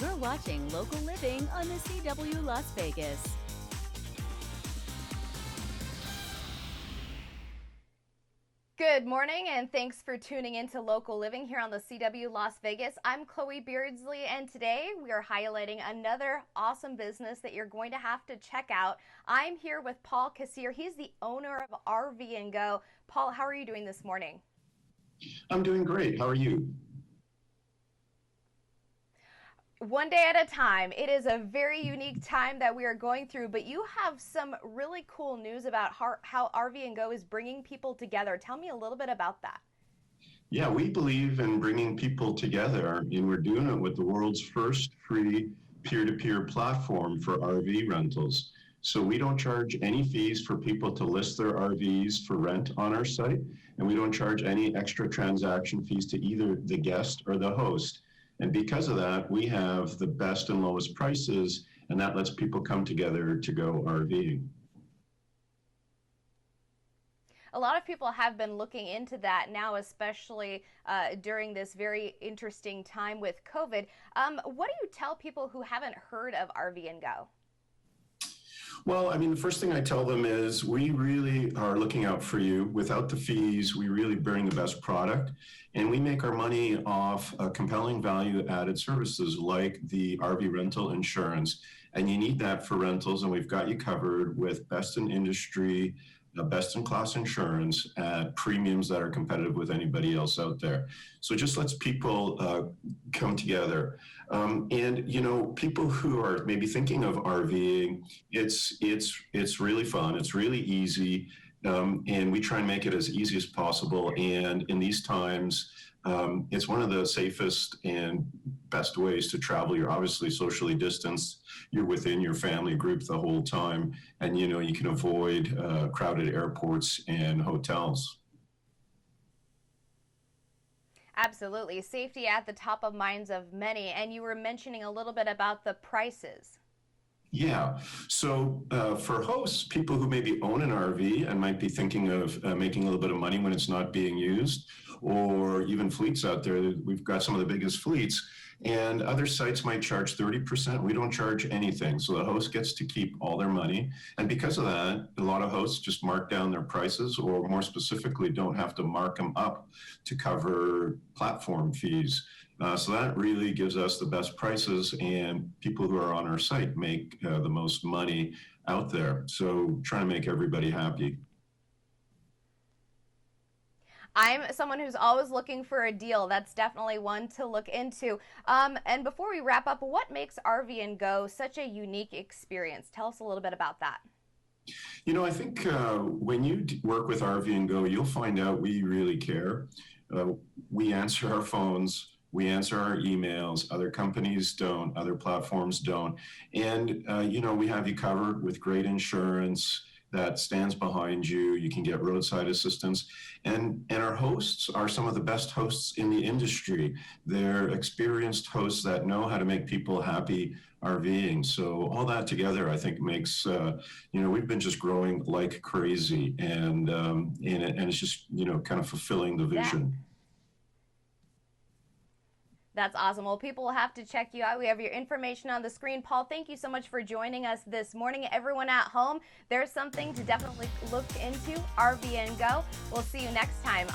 You're watching Local Living on the CW Las Vegas. Good morning, and thanks for tuning in to Local Living here on the CW Las Vegas. I'm Chloe Beardsley, and today we are highlighting another awesome business that you're going to have to check out. I'm here with Paul Kacir. He's the owner of RVnGO. Paul, how are you doing this morning? I'm doing great. How are you? One day at a time. It is a very unique time that we are going through, but you have some really cool news about how RVnGO is bringing people together. Tell me a little bit about that. Yeah, we believe in bringing people together, and we're doing it with the world's first free peer-to-peer platform for RV rentals. So we don't charge any fees for people to list their RVs for rent on our site, and we don't charge any extra transaction fees to either the guest or the host. And because of that, we have the best and lowest prices, and that lets people come together to go RVing. A lot of people have been looking into that now, especially during this very interesting time with COVID. What do you tell people who haven't heard of RVnGO? Well, I mean, the first thing I tell them is we really are looking out for you. Without the fees, we really bring the best product, and we make our money off compelling value-added services like the RV rental insurance. And you need that for rentals, and we've got you covered with best-in-industry, best-in-class insurance at premiums that are competitive with anybody else out there. So it just lets people come together. And you know, people who are maybe thinking of RVing, it's really fun. It's really easy, and we try and make it as easy as possible. And in these times, it's one of the safest and best ways to travel. You're obviously socially distanced. You're within your family group the whole time, and you know you can avoid crowded airports and hotels. Absolutely. Safety at the top of minds of many. And you were mentioning a little bit about the prices. Yeah. So for hosts, people who maybe own an RV and might be thinking of making a little bit of money when it's not being used, or even fleets out there, we've got some of the biggest fleets, and other sites might charge 30%. We don't charge anything. So the host gets to keep all their money. And because of that, a lot of hosts just mark down their prices, or more specifically, don't have to mark them up to cover platform fees. So that really gives us the best prices, and people who are on our site make the most money out there. So trying to make everybody happy. I'm someone who's always looking for a deal. That's definitely one to look into. And before we wrap up, what makes RVnGO such a unique experience? Tell us a little bit about that. You know, I think when you work with RVnGO, you'll find out we really care. We answer our phones. We answer our emails. Other companies don't. Other platforms don't. And, you know, we have you covered with great insurance that stands behind you. You can get roadside assistance. And our hosts are some of the best hosts in the industry. They're experienced hosts that know how to make people happy RVing. So all that together, I think, makes, you know, we've been just growing like crazy. And it's just, you know, kind of fulfilling the vision. Yeah. That's awesome. Well, people will have to check you out. We have your information on the screen. Paul, thank you so much for joining us this morning. Everyone at home, there's something to definitely look into, RVnGO. We'll see you next time.